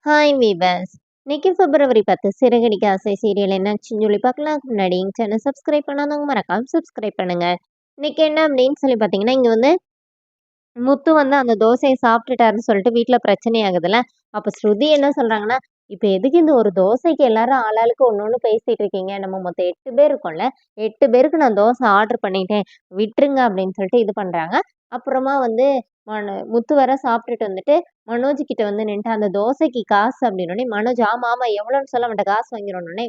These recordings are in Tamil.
Hi viewers. இன்னைக்கு பிப்ரவரி 10 சிறகடிக்க ஆசை சீரியல் என்னாச்சுன்னு சொல்லி பார்க்கலாம். முன்னாடி சேனல் சப்ஸ்கிரைப் பண்ணாதவங்க மறக்காம சப்ஸ்கிரைப் பண்ணுங்க. இன்னைக்கு என்ன அப்படின்னு சொல்லி பார்த்தீங்கன்னா, இங்க வந்து முத்து வந்து அந்த தோசைய சாப்பிட்டுட்டாருன்னு சொல்லிட்டு வீட்ல பிரச்சனை ஆகுதுல்ல. அப்ப ஸ்ருதி என்ன சொல்றாங்கன்னா, "இப்ப எதுக்கு இந்த ஒரு தோசைக்கு எல்லாரும் ஆளாளுக்கு ஒண்ணு பேசிட்டு இருக்கீங்க? நம்ம மொத்தம் 8 பேர் இருக்கோம்ல. 8 பேருக்கு நான் தோசை ஆர்டர் பண்ணிட்டேன். விட்டுருங்க" அப்படின்னு சொல்லிட்டு இது பண்றாங்க. அப்புறமா வந்து முத்து வேற சாப்பிட்டுட்டு வந்துட்டு மனோஜ் கிட்ட வந்து நின்னுட்டு, "அந்த தோசைக்கு காசு" அப்படின்னோனே, மனோஜ் "ஆமா, ஆமா எவ்வளோன்னு சொல்ல மாட்டேன் காசு வாங்கிருவோன்னோனே"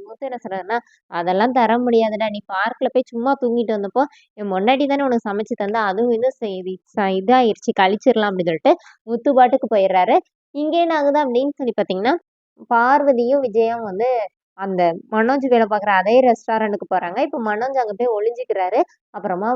முத்து என்ன சொல்றாருன்னா, "அதெல்லாம் தர முடியாதுடா. நீ பார்க்ல போய் சும்மா தூங்கிட்டு வந்தப்போ என் பொண்டாட்டி தானே உனக்கு சமைச்சு தந்தா, அதுவும் இன்னும் இதாயிருச்சு கழிச்சிரலாம் அப்படின்னு சொல்லிட்டு முத்து பாட்டுக்கு போயிடுறாரு. இங்க என்ன ஆகுது அப்படின்னு சொல்லி பார்த்தீங்கன்னா, பார்வதியும் விஜயும் வந்து அந்த மனோஜ் வேலை பார்க்குற அதே ரெஸ்டாரண்ட்டுக்கு போறாங்க. இப்ப மனோஜ் அங்க போய் ஒளிஞ்சுக்கிறாரு. அப்புறமா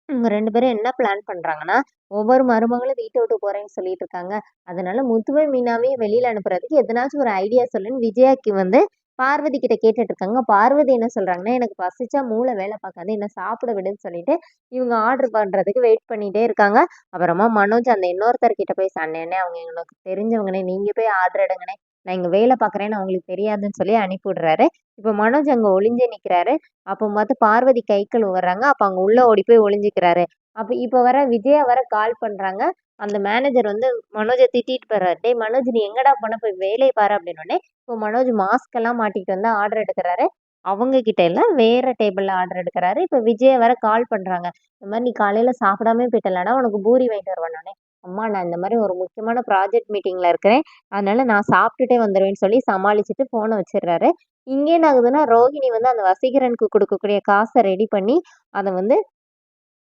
இவங்க 2 பேரும் என்ன பிளான் பண்றாங்கன்னா, ஒவ்வொரு மருமகளும் வீட்ட விட்டு போறேன்னு சொல்லிட்டு இருக்காங்க. அதனால முத்துவையும், மீனாவையும் வெளியில அனுப்புறதுக்கு எதனாச்சும் ஒரு ஐடியா சொல்லுன்னு விஜயாக்கு வந்து பார்வதி கிட்ட கேட்டுட்டு இருக்காங்க. பார்வதி என்ன சொல்றாங்கன்னா, "எனக்கு பசிச்சா மூளை வேலை பார்க்காது. என்ன சாப்பிட விடுன்னு" சொல்லிட்டு இவங்க ஆர்டர் பண்றதுக்கு வெயிட் பண்ணிட்டே இருக்காங்க. அப்புறமா மனோஜ் அந்த இன்னொருத்தர் கிட்ட போய் "அண்ணே அவங்க எனக்கு தெரிஞ்சவங்கண்ணே. நீங்க போய் ஆர்டர் எடுங்கண்ணே. நான் இங்க வேலை பார்க்குறேன்னு அவங்களுக்கு தெரியாதுன்னு" சொல்லி அனுப்பி விடுறாரு. இப்ப மனோஜ் அங்க ஒளிஞ்சே நிக்கிறாரு. அப்ப பார்த்து பார்வதி கை கழுவுறாங்க. அப்ப அங்க உள்ள ஓடி போய் ஒளிஞ்சுக்கிறாரு. அப்ப இப்ப வர விஜயா வர கால் பண்றாங்க. அந்த மேனேஜர் வந்து மனோஜ திட்டிட்டு போறாரு. "டேய் மனோஜ் நீ எங்கடா போன? போய் வேலைய பாரு" அப்படின்னோனே, இப்போ மனோஜ் மாஸ்க் எல்லாம் மாட்டிக்கிட்டு வந்து ஆர்டர் எடுக்குறாரு. அவங்க கிட்ட இல்ல, வேற டேபிள்ல ஆர்டர் எடுக்குறாரு. இப்ப விஜயா வேற கால் பண்றாங்க. இந்த மாரி "நீ காலையில சாப்பிடாமயே போயிட்டல்லடா, உனக்கு பூரி வாங்கிட்டு வருவேன்னோனே" "அம்மா நான் இந்த மாரி ஒரு முக்கியமான ப்ராஜெக்ட் மீட்டிங்ல இருக்கிறேன். அதனால நான் சாப்பிட்டுட்டே வந்துருவேன்னு" சொல்லி சமாளிச்சுட்டு ஃபோன வச்சுடுறாரு. இங்க என்ன ஆகுதுன்னா, ரோஹிணி வந்து அந்த வசீகரனுக்கு குடுக்கக்கூடிய காச ரெடி பண்ணி, அத வந்து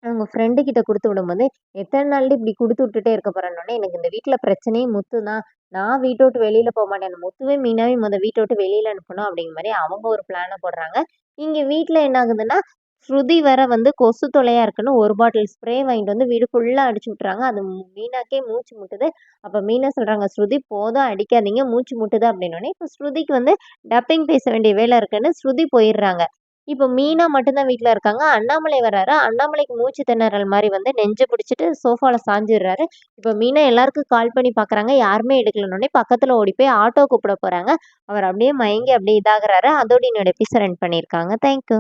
அவங்க ஃப்ரெண்டு கிட்ட குடுத்து விடும்போது, "எத்தன நாள்டி இப்படி குடுத்து விட்டுட்டே இருக்க போறேன்னோனே, எனக்கு இந்த வீட்ல பிரச்சனையே முத்து தான். நான் வீட்ட விட்டு வெளியில போமாட்டேன். அந்த முத்துவையும், மீனாவையும் வீட்ட விட்டு வெளியில அனுப்பணும்." அப்படிங்கிற மாரி அவங்க ஒரு பிளான போடுறாங்க. இங்க வீட்ல என்ன ஆகுதுன்னா, ஸ்ருதி வேற வந்து கொசு தொல்லையா இருக்குன்னு ஒரு பாட்டில் ஸ்ப்ரே வாங்கிட்டு வந்து வீடு ஃபுல்லா அடிச்சு விட்டுறாங்க. அது மீனாக்கே மூச்சு முட்டுது. அப்ப மீனா சொல்றாங்க, "ஸ்ருதி போதும் அடிக்காதீங்க, மூச்சு முட்டுது." அப்படின்னோனே, இப்ப ஸ்ருதிக்கு வந்து டப்பிங் பேச வேண்டிய வேலை இருக்குன்னு ஸ்ருதி போயிடுறாங்க. இப்ப மீனா மட்டும் தான் வீட்ல இருக்காங்க. அண்ணாமலை வராரு. அண்ணாமலைக்கு மூச்சு திணறல் மாரி வந்து நெஞ்ச பிடிச்சுட்டு சோஃபால சாஞ்சிடுறாரு. இப்ப மீனா எல்லாருக்கும் கால் பண்ணி பார்க்குறாங்க. யாருமே எடுக்கலன்னோனே பக்கத்துல ஓடி போய் ஆட்டோ கூப்பிட போறாங்க. அவர் அப்படியே மயங்கி அப்படியே இதாகுறாரு. அதோட என்னோட எபிசோட் எண்ட் பண்ணியிருக்காங்க. Thank you.